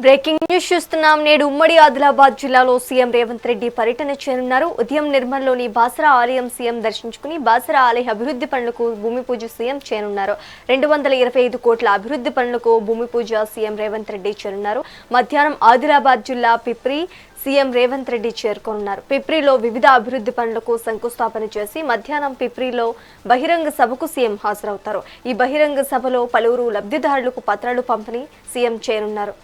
Breaking news చూస్తున్నాం. నేడు ఉమ్మడి ఆదిలాబాద్ జిల్లాలో సీఎం రేవంత్ రెడ్డి పర్యటన చేయనున్నారు. ఉదయం నిర్మల్లోని బాసరా ఆలయం సీఎం దర్శించుకుని బాసరా ఆలయ అభివృద్ధి పనులకు భూమి పూజ సీఎం చేయనున్నారు. 225 కోట్ల అభివృద్ధి పనులకు భూమి పూజ సీఎం రేవంత్ రెడ్డి చేయనున్నారు. మధ్యాహ్నం ఆదిలాబాద్ జిల్లా పిప్రి సీఎం రేవంత్ రెడ్డి చేరుకోనున్నారు. పిప్రిలో వివిధ అభివృద్ధి పనులకు శంకుస్థాపన చేసి మధ్యాహ్నం పిప్రిలో బహిరంగ సభకు సీఎం హాజరవుతారు. ఈ బహిరంగ సభలో పలువురు లబ్ధిదారులకు పత్రాలు పంపిణీ సీఎం చేయనున్నారు.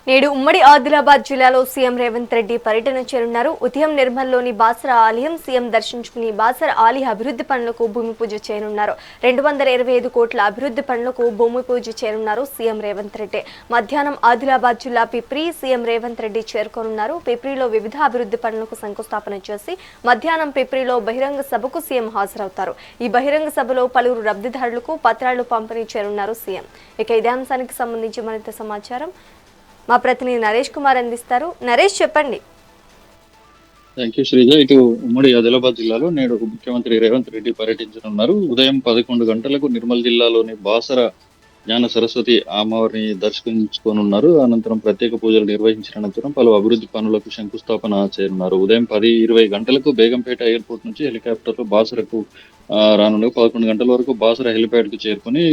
నేడు ఉమ్మడి ఆదిలాబాద్ జిల్లాలో సీఎం రేవంత్ రెడ్డి పర్యటన చేయనున్నారు. ఉదయం నిర్మల్లోని బాసరా ఆలయం సీఎం దర్శించుకుని బాసరా ఆలయ అభివృద్ధి పనులకు భూమి పూజ చేయనున్నారు. 225 కోట్ల అభివృద్ధి పనులకు భూమి పూజ చేయనున్నారు సీఎం రేవంత్ రెడ్డి. మధ్యాహ్నం ఆదిలాబాద్ జిల్లా పిప్రి సీఎం రేవంత్ రెడ్డి చేరుకోనున్నారు. పిప్రిలో వివిధ అభివృద్ధి పనులకు శంకుస్థాపన చేసి మధ్యాహ్నం పిప్రిలో బహిరంగ సభకు సీఎం హాజరవుతారు. ఈ బహిరంగ సభలో పలువురు లబ్ధిదారులకు పత్రాలు పంపిణీ చేయనున్నారు సీఎం. ఇక ఇదే అంశానికి సంబంధించి మరింత సమాచారం మా ప్రతినిధి నరేష్ కుమార్ అందిస్తారు. నరేష్, చెప్పండి. Thank you Sreeja. ఇటు ఉమ్మడి ఆదిలాబాద్ జిల్లాలో నేడు ముఖ్యమంత్రి రేవంత్ రెడ్డి పర్యటించనున్నారు. ఉదయం 11 గంటలకు నిర్మల్ జిల్లాలోని బాసర జ్ఞాన సరస్వతి అమ్మవారిని దర్శించుకోనున్నారు. అనంతరం ప్రత్యేక పూజలు నిర్వహించిన అనంతరం పలు అభివృద్ధి పనులకు శంకుస్థాపన చేయనున్నారు. ఉదయం 10-20 గంటలకు బేగంపేట ఎయిర్పోర్ట్ నుంచి హెలికాప్టర్లో బాసరకు రానున్నారు. 11 గంటల వరకు బాసర హెలిప్యాడ్ కు చేరుకుని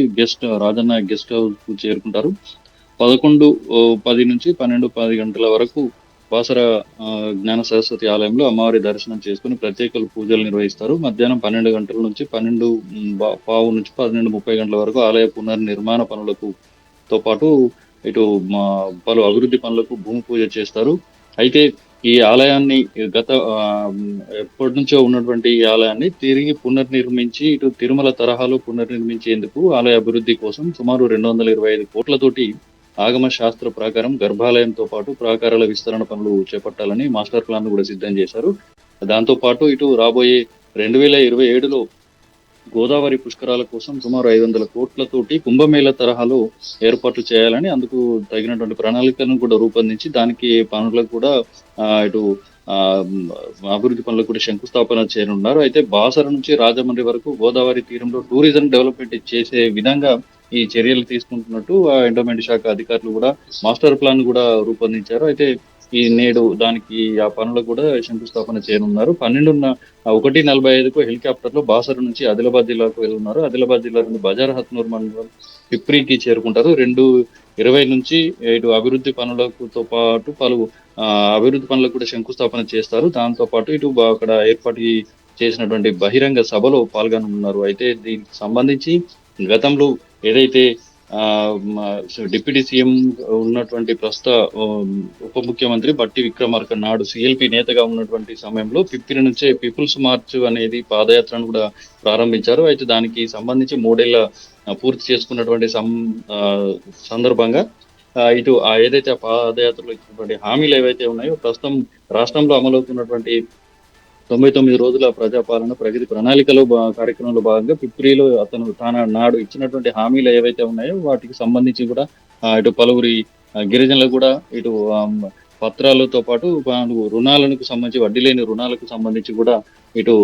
రాజన్న గెస్ట్ హౌస్ కు చేరుకుంటారు. 11:10 నుంచి 12:10 గంటల వరకు బాసర జ్ఞాన సరస్వతి ఆలయంలో అమ్మవారి దర్శనం చేసుకుని ప్రత్యేక పూజలు నిర్వహిస్తారు. మధ్యాహ్నం 12 గంటల నుంచి 12:15 నుంచి 12:30 గంటల వరకు ఆలయ పునర్నిర్మాణ పనులతో పాటు ఇటు పలు అభివృద్ధి పనులకు భూమి పూజ చేస్తారు. అయితే ఈ ఆలయాన్ని ఎప్పటి నుంచో ఉన్నటువంటి ఈ ఆలయాన్ని తిరిగి పునర్నిర్మించి ఇటు తిరుమల తరహాలో పునర్నిర్మించేందుకు ఆలయ అభివృద్ధి కోసం సుమారు 225 కోట్లతోటి ఆగమ శాస్త్ర ప్రకారం గర్భాలయంతో పాటు ప్రాకారాల విస్తరణ పనులు చేపట్టాలని మాస్టర్ ప్లాన్ కూడా సిద్ధం చేశారు. దాంతో పాటు ఇటు రాబోయే 2027లో గోదావరి పుష్కరాల కోసం సుమారు 500 కోట్లతోటి కుంభమేళ తరహాలో ఏర్పాట్లు చేయాలని అందుకు తగినటువంటి ప్రణాళికలను కూడా రూపొందించి దానికి పనులకు కూడా ఇటు అభివృద్ధి పనులకు కూడా శంకుస్థాపన చేయనున్నారు. అయితే బాసర నుంచి రాజమండ్రి వరకు గోదావరి తీరంలో టూరిజం డెవలప్మెంట్ చేసే విధంగా ఈ చర్యలు తీసుకుంటున్నట్టు ఎండోమెంట్ శాఖ అధికారులు కూడా మాస్టర్ ప్లాన్ కూడా రూపొందించారు. అయితే ఈ నేడు దానికి ఆ పనులకు కూడా శంకుస్థాపన చేయనున్నారు. 1:45కు హెలికాప్టర్ లో బాసర నుంచి ఆదిలాబాద్ జిల్లాకు వెళ్తున్నారు. ఆదిలాబాద్ జిల్లా నుండి బజార్ హత్నూర్ మండలం పిప్రికి చేరుకుంటారు. 2:20 నుంచి ఇటు అభివృద్ధి పనులతో పాటు పలు అభివృద్ధి పనులకు కూడా శంకుస్థాపన చేస్తారు. దాంతో పాటు ఇటు అక్కడ ఏర్పాటు చేసినటువంటి బహిరంగ సభలో పాల్గొనున్నారు. అయితే దీనికి సంబంధించి గతంలో ఏదైతే డిప్యూటీ సీఎం ఉన్నటువంటి ప్రస్తుత ఉప ముఖ్యమంత్రి బట్టి విక్రమార్క నాడు సిఎల్పి నేతగా ఉన్నటువంటి సమయంలో పిప్పిరి నుంచే పీపుల్స్ మార్చ్ అనేది పాదయాత్రను కూడా ప్రారంభించారు. అయితే దానికి సంబంధించి 3 ఏళ్ల పూర్తి చేసుకున్నటువంటి సందర్భంగా ఇటు ఏదైతే పాదయాత్రలో ఇచ్చినటువంటి హామీలు ఏవైతే ఉన్నాయో ప్రస్తుతం రాష్ట్రంలో అమలవుతున్నటువంటి 99 రోజుల ప్రజాపాలన ప్రగతి ప్రణాళికలో కార్యక్రమంలో భాగంగా పిప్రిలో తాను నాడు ఇచ్చినటువంటి హామీలు ఏవైతే ఉన్నాయో వాటికి సంబంధించి కూడా ఇటు పలువురి గిరిజనులకు కూడా ఇటు పత్రాలతో పాటు రుణాలకు సంబంధించి వడ్డీ లేని రుణాలకు సంబంధించి కూడా ఇటు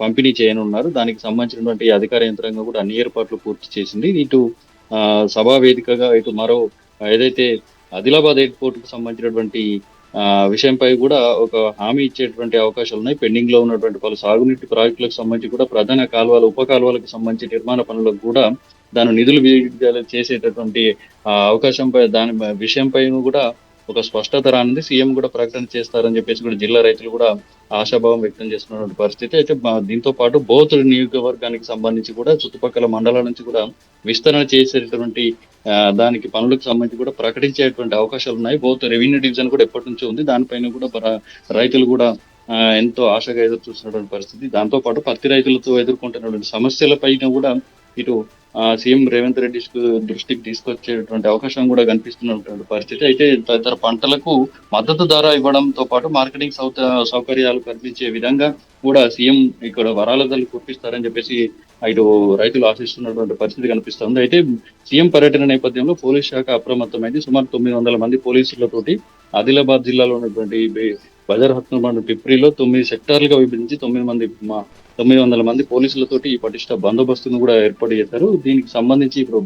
పంపిణీ చేయనున్నారు. దానికి సంబంధించినటువంటి అధికార యంత్రాంగం కూడా అన్ని ఏర్పాట్లు పూర్తి చేసింది. ఇటు సభా వేదికగా ఇటు మరో ఏదైతే ఆదిలాబాద్ ఎయిర్పోర్ట్ కు సంబంధించినటువంటి విషయంపై కూడా ఒక హామీ ఇచ్చేటువంటి అవకాశాలు ఉన్నాయి. పెండింగ్ లో ఉన్నటువంటి పలు సాగునీటి ప్రాజెక్టులకు సంబంధించి కూడా ప్రధాన కాలువలు ఉప కాలువలకు సంబంధించి నిర్మాణ పనులకు కూడా దాని నిధులు విడుదల చేసేటటువంటి అవకాశంపై దాని విషయంపై కూడా ఒక స్పష్టత రానుంది. సీఎం కూడా ప్రకటన చేస్తారని చెప్పేసి కూడా జిల్లా రైతులు కూడా ఆశాభావం వ్యక్తం చేస్తున్నటువంటి పరిస్థితి. అయితే దీంతో పాటు బోత్ నియోజకవర్గానికి సంబంధించి కూడా చుట్టుపక్కల మండలాల నుంచి కూడా విస్తరణ చేసేటటువంటి దానికి పనులకు సంబంధించి కూడా ప్రకటించేటువంటి అవకాశాలు ఉన్నాయి. బోత్ రెవెన్యూ డివిజన్ కూడా ఎప్పటి నుంచో ఉంది. దానిపైన కూడా రైతులు కూడా ఎంతో ఆశగా ఎదురు చూస్తున్నటువంటి పరిస్థితి. దాంతో పాటు పత్తి రైతులతో ఎదుర్కొంటున్నటువంటి సమస్యల పైన కూడా ఇటు సీఎం రేవంత్ రెడ్డి దృష్టికి తీసుకొచ్చేటువంటి అవకాశం కూడా కనిపిస్తున్నటువంటి పరిస్థితి. అయితే తదితర పంటలకు మద్దతు ధర ఇవ్వడంతో పాటు మార్కెటింగ్ సౌకర్యాలు కల్పించే విధంగా కూడా సీఎం ఇక్కడ వరాలదలు కురిపిస్తారని చెప్పేసి ఇటు రైతులు ఆశిస్తున్నటువంటి పరిస్థితి కనిపిస్తుంది. అయితే సీఎం పర్యటన నేపథ్యంలో పోలీస్ శాఖ అప్రమత్తమైంది. సుమారు 900 మంది పోలీసులతోటి ఆదిలాబాద్ జిల్లాలో ఉన్నటువంటి బజార్ హత్నూర్ పిప్రిలో 9 సెక్టార్లుగా విభజించి 900 మంది పోలీసులతోటి ఈ పటిష్ట బందోబస్తును కూడా ఏర్పాటు చేశారు. దీనికి సంబంధించి ఇప్పుడు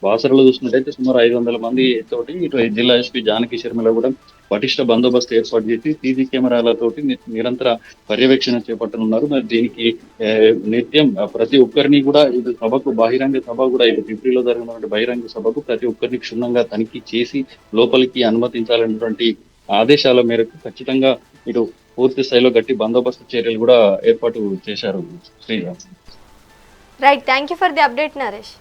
బాసరలో చూసినట్టయితే సుమారు 500 మంది తోటి ఇటు జిల్లా ఎస్పీ జానకి శర్మల కూడా పటిష్ట బందోబస్తు ఏర్పాటు చేసి సీసీ కెమెరాలతోటి నిరంతర పర్యవేక్షణ చేపట్టనున్నారు. మరి దీనికి నిత్యం ప్రతి ఒక్కరిని కూడా ఇది సభకు బహిరంగ సభ కూడా ఇటు పిప్రిలో జరిగినటువంటి బహిరంగ సభకు ప్రతి ఒక్కరిని క్షుణ్ణంగా తనిఖీ చేసి లోపలికి అనుమతించాలన్నటువంటి ఆదేశాల మేరకు ఖచ్చితంగా ఇటు పూర్తి స్థాయిలో గట్టి బందోబస్తు చర్యలు కూడా ఏర్పాటు చేశారు Sriram. Right, thank you for the update Naresh.